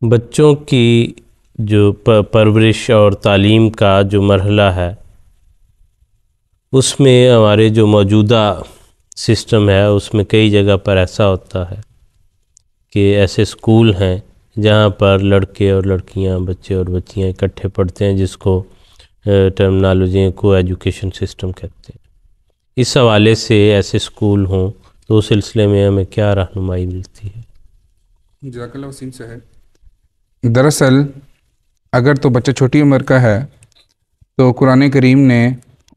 بچوں کی جو پرورش اور تعلیم کا جو مرحلہ ہے اس میں ہمارے جو موجودہ سسٹم ہے اس میں کئی جگہ پر ایسا ہوتا ہے کہ ایسے اسکول ہیں جہاں پر لڑکے اور لڑکیاں بچے اور بچیاں اکٹھے پڑھتے ہیں، جس کو ٹرمنالوجی کو ایجوکیشن سسٹم کہتے ہیں۔ اس حوالے سے ایسے اسکول ہوں تو اس سلسلے میں ہمیں کیا رہنمائی ملتی ہے؟ جزاک اللہ وسیم صاحب، دراصل اگر تو بچہ چھوٹی عمر کا ہے تو قرآن کریم نے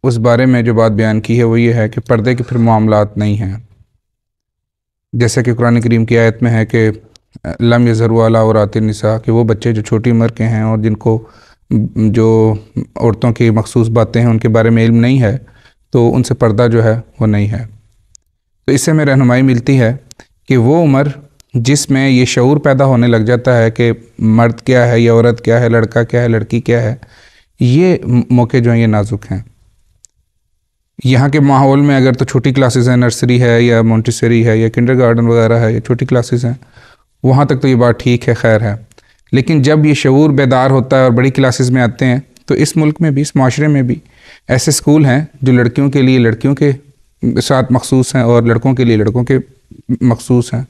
اس بارے میں جو بات بیان کی ہے وہ یہ ہے کہ پردے کے پھر معاملات نہیں ہیں، جیسا کہ قرآن کریم کی آیت میں ہے کہ لم یظہروا علی عورات النساء، کہ وہ بچے جو چھوٹی عمر کے ہیں اور جن کو جو عورتوں کی مخصوص باتیں ہیں ان کے بارے میں علم نہیں ہے تو ان سے پردہ جو ہے وہ نہیں ہے۔ تو اس سے ہمیں رہنمائی ملتی ہے کہ وہ عمر جس میں یہ شعور پیدا ہونے لگ جاتا ہے کہ مرد کیا ہے یا عورت کیا ہے، لڑکا کیا ہے لڑکی کیا ہے، یہ موقع جو ہیں یہ نازک ہیں۔ یہاں کے ماحول میں اگر تو چھوٹی کلاسز ہیں، نرسری ہے یا مونٹیسری ہے یا کنڈر گارڈن وغیرہ ہے یا چھوٹی کلاسز ہیں، وہاں تک تو یہ بات ٹھیک ہے، خیر ہے۔ لیکن جب یہ شعور بیدار ہوتا ہے اور بڑی کلاسز میں آتے ہیں تو اس ملک میں بھی، اس معاشرے میں بھی ایسے اسکول ہیں جو لڑکیوں کے لیے لڑکیوں کے ساتھ مخصوص ہیں اور لڑکوں کے لیے لڑکوں کے مخصوص ہیں۔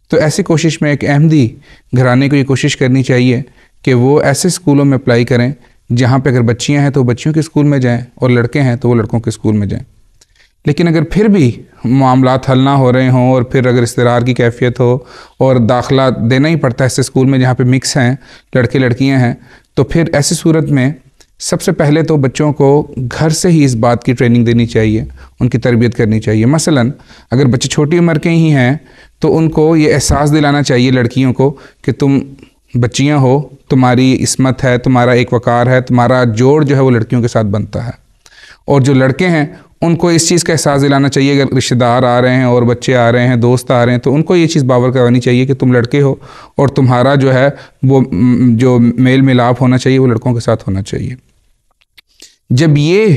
تو ایسی کوشش میں ایک احمدی گھرانے کو یہ کوشش کرنی چاہیے کہ وہ ایسے اسکولوں میں اپلائی کریں جہاں پہ اگر بچیاں ہیں تو بچیوں کے اسکول میں جائیں اور لڑکے ہیں تو وہ لڑکوں کے اسکول میں جائیں۔ لیکن اگر پھر بھی معاملات حل نہ ہو رہے ہوں اور پھر اگر اضطرار کی کیفیت ہو اور داخلہ دینا ہی پڑتا ہے ایسے اسکول میں جہاں پہ مکس ہیں، لڑکے لڑکیاں ہیں، تو پھر ایسی صورت میں سب سے پہلے تو بچوں کو گھر سے ہی اس بات کی ٹریننگ دینی چاہیے، ان کی تربیت کرنی چاہیے۔ مثلا اگر بچے چھوٹی عمر کے ہی ہیں تو ان کو یہ احساس دلانا چاہیے لڑکیوں کو کہ تم بچیاں ہو، تمہاری عصمت ہے، تمہارا ایک وقار ہے، تمہارا جوڑ جو ہے وہ لڑکیوں کے ساتھ بنتا ہے۔ اور جو لڑکے ہیں ان کو اس چیز کا احساس دلانا چاہیے، اگر رشتہ دار آ رہے ہیں اور بچے آ رہے ہیں، دوست آ رہے ہیں، تو ان کو یہ چیز باور کروانی چاہیے کہ تم لڑکے ہو اور تمہارا جو ہے وہ جو میل ملاپ ہونا چاہیے وہ لڑکوں کے ساتھ ہونا چاہیے۔ جب یہ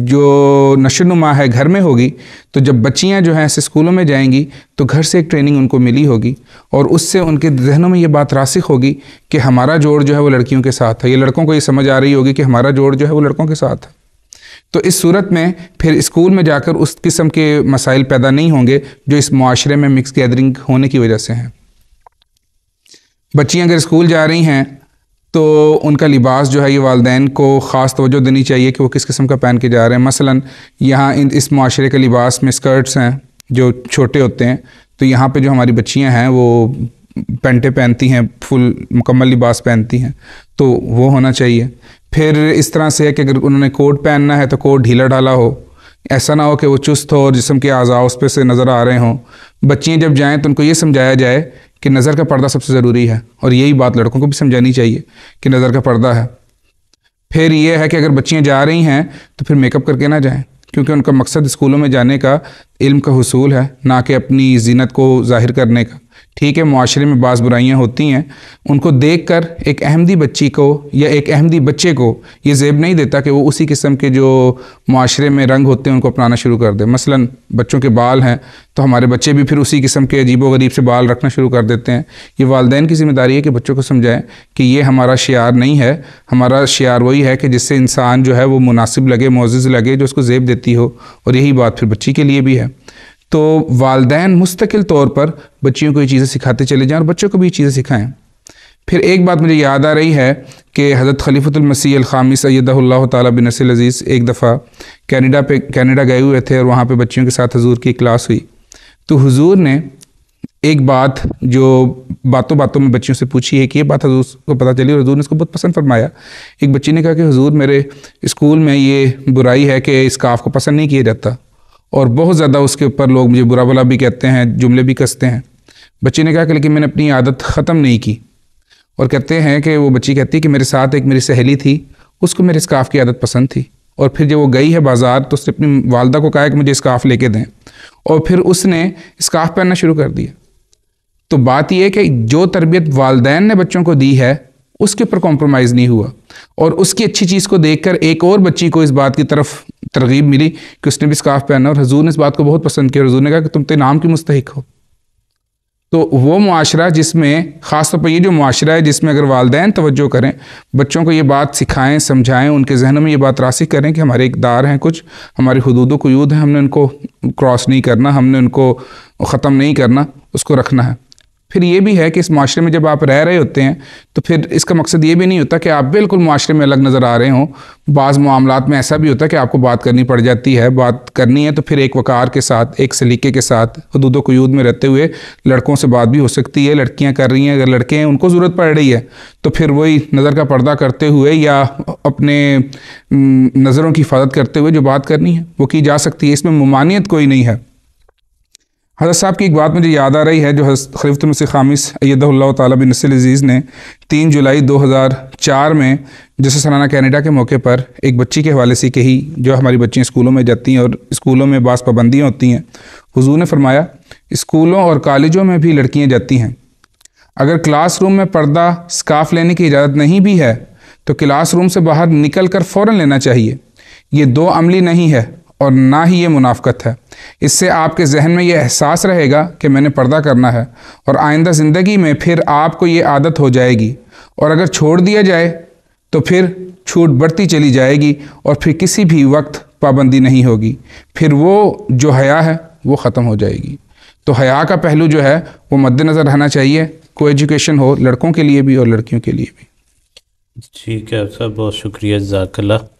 جو نشو نما ہے گھر میں ہوگی تو جب بچیاں جو ہیں ایسے اسکولوں میں جائیں گی تو گھر سے ایک ٹریننگ ان کو ملی ہوگی اور اس سے ان کے ذہنوں میں یہ بات راسخ ہوگی کہ ہمارا جوڑ جو ہے وہ لڑکیوں کے ساتھ ہے، یہ لڑکوں کو یہ سمجھ آ رہی ہوگی کہ ہمارا جوڑ جو ہے وہ لڑکوں کے ساتھ ہے۔ تو اس صورت میں پھر اسکول میں جا کر اس قسم کے مسائل پیدا نہیں ہوں گے جو اس معاشرے میں مکس گیدرنگ ہونے کی وجہ سے ہیں۔ بچیاں اگر اسکول جا رہی ہیں تو ان کا لباس جو ہے یہ والدین کو خاص توجہ دینی چاہیے کہ وہ کس قسم کا پہن کے جا رہے ہیں۔ مثلا یہاں اس معاشرے کے لباس میں سکرٹس ہیں جو چھوٹے ہوتے ہیں، تو یہاں پہ جو ہماری بچیاں ہیں وہ پینٹیں پہنتی ہیں، فل مکمل لباس پہنتی ہیں، تو وہ ہونا چاہیے۔ پھر اس طرح سے ہے کہ اگر انہوں نے کوٹ پہننا ہے تو کوٹ ڈھیلا ڈھالا ہو، ایسا نہ ہو کہ وہ چست ہو اور جسم کے اعضاء اس پہ سے نظر آ رہے ہوں۔ بچیاں جب جائیں تو ان کو یہ سمجھایا جائے کہ نظر کا پردہ سب سے ضروری ہے، اور یہی بات لڑکوں کو بھی سمجھانی چاہیے کہ نظر کا پردہ ہے۔ پھر یہ ہے کہ اگر بچیاں جا رہی ہیں تو پھر میک اپ کر کے نہ جائیں، کیونکہ ان کا مقصد اسکولوں میں جانے کا علم کا حصول ہے، نہ کہ اپنی زینت کو ظاہر کرنے کا۔ ٹھیک ہے، معاشرے میں بعض برائیاں ہوتی ہیں، ان کو دیکھ کر ایک احمدی بچی کو یا ایک احمدی بچے کو یہ زیب نہیں دیتا کہ وہ اسی قسم کے جو معاشرے میں رنگ ہوتے ہیں ان کو اپنانا شروع کر دے۔ مثلا بچوں کے بال ہیں تو ہمارے بچے بھی پھر اسی قسم کے عجیب و غریب سے بال رکھنا شروع کر دیتے ہیں۔ یہ والدین کی ذمہ داری ہے کہ بچوں کو سمجھائیں کہ یہ ہمارا شعار نہیں ہے، ہمارا شعار وہی ہے کہ جس سے انسان جو ہے وہ مناسب لگے، معزز لگے، جو اس کو زیب دیتی ہو، اور یہی بات پھر بچی کے لیے بھی ہے۔ تو والدین مستقل طور پر بچیوں کو یہ چیزیں سکھاتے چلے جائیں اور بچوں کو بھی یہ چیزیں سکھائیں۔ پھر ایک بات مجھے یاد آ رہی ہے کہ حضرت خلیفۃ المسیح الخامس ایدہ اللہ تعالیٰ بنصر العزیز ایک دفعہ کینیڈا گئے ہوئے تھے اور وہاں پہ بچیوں کے ساتھ حضور کی کلاس ہوئی، تو حضور نے ایک بات جو باتوں باتوں میں بچیوں سے پوچھی ہے کہ یہ بات حضور کو پتہ چلی اور حضور نے اس کو بہت پسند فرمایا۔ ایک بچی نے کہا کہ حضور میرے اسکول میں یہ برائی ہے کہ اسکارف کو پسند نہیں کیا جاتا اور بہت زیادہ اس کے اوپر لوگ مجھے برا بھلا بھی کہتے ہیں، جملے بھی کستے ہیں۔ بچی نے کہا کہ لیکن میں نے اپنی عادت ختم نہیں کی، اور کہتے ہیں کہ وہ بچی کہتی ہے کہ میرے ساتھ ایک میری سہیلی تھی، اس کو میرے اسکارف کی عادت پسند تھی، اور پھر جب وہ گئی ہے بازار تو اس نے اپنی والدہ کو کہا کہ مجھے اسکارف لے کے دیں، اور پھر اس نے اسکارف پہننا شروع کر دیا۔ تو بات یہ ہے کہ جو تربیت والدین نے بچوں کو دی ہے اس کے اوپر کمپرومائز نہیں ہوا، اور اس کی اچھی چیز کو دیکھ کر ایک اور بچی کو اس بات کی طرف ترغیب ملی کہ اس نے بھی اسکارف پہنا، اور حضور نے اس بات کو بہت پسند کیا، اور حضور نے کہا کہ تم تو انعام کی مستحق ہو۔ تو وہ معاشرہ جس میں خاص طور پر یہ جو معاشرہ ہے جس میں اگر والدین توجہ کریں، بچوں کو یہ بات سکھائیں، سمجھائیں، ان کے ذہنوں میں یہ بات راسخ کریں کہ ہمارے اقدار ہیں، کچھ ہماری حدود و قیود ہیں، ہم نے ان کو کراس نہیں کرنا، ہم نے ان کو ختم نہیں کرنا، اس کو رکھنا ہے۔ پھر یہ بھی ہے کہ اس معاشرے میں جب آپ رہ رہے ہوتے ہیں تو پھر اس کا مقصد یہ بھی نہیں ہوتا کہ آپ بالکل معاشرے میں الگ نظر آ رہے ہوں۔ بعض معاملات میں ایسا بھی ہوتا ہے کہ آپ کو بات کرنی پڑ جاتی ہے، بات کرنی ہے تو پھر ایک وقار کے ساتھ، ایک سلیقے کے ساتھ، حدود و قیود میں رہتے ہوئے لڑکوں سے بات بھی ہو سکتی ہے، لڑکیاں کر رہی ہیں، اگر لڑکے ہیں ان کو ضرورت پڑ رہی ہے تو پھر وہی نظر کا پردہ کرتے ہوئے یا اپنے نظروں کی حفاظت کرتے ہوئے جو بات کرنی ہے وہ کی جا سکتی ہے، اس میں ممانعت کوئی نہیں ہے۔ حضرت صاحب کی ایک بات مجھے یاد آ رہی ہے جو حضرت خلیفۃ المسیح خامس ایدہ اللہ تعالیٰ بن نصر العزیز نے 3 جولائی 2004 میں جیسے سالانہ کینیڈا کے موقع پر ایک بچی کے حوالے سے کہی، جو ہماری بچیاں اسکولوں میں جاتی ہیں اور اسکولوں میں بعض پابندیاں ہوتی ہیں۔ حضور نے فرمایا اسکولوں اور کالجوں میں بھی لڑکیاں جاتی ہیں، اگر کلاس روم میں پردہ سکارف لینے کی اجازت نہیں بھی ہے تو کلاس روم سے باہر نکل کر فوراً لینا چاہیے۔ یہ 2 عملی نہیں ہے اور نہ ہی یہ منافقت ہے۔ اس سے آپ کے ذہن میں یہ احساس رہے گا کہ میں نے پردہ کرنا ہے، اور آئندہ زندگی میں پھر آپ کو یہ عادت ہو جائے گی، اور اگر چھوڑ دیا جائے تو پھر چھوٹ بڑھتی چلی جائے گی اور پھر کسی بھی وقت پابندی نہیں ہوگی، پھر وہ جو حیا ہے وہ ختم ہو جائے گی۔ تو حیا کا پہلو جو ہے وہ مد نظر رہنا چاہیے، کو ایجوکیشن ہو لڑکوں کے لیے بھی اور لڑکیوں کے لیے بھی۔ ٹھیک ہے صاحب، بہت شکریہ، جزاک اللہ۔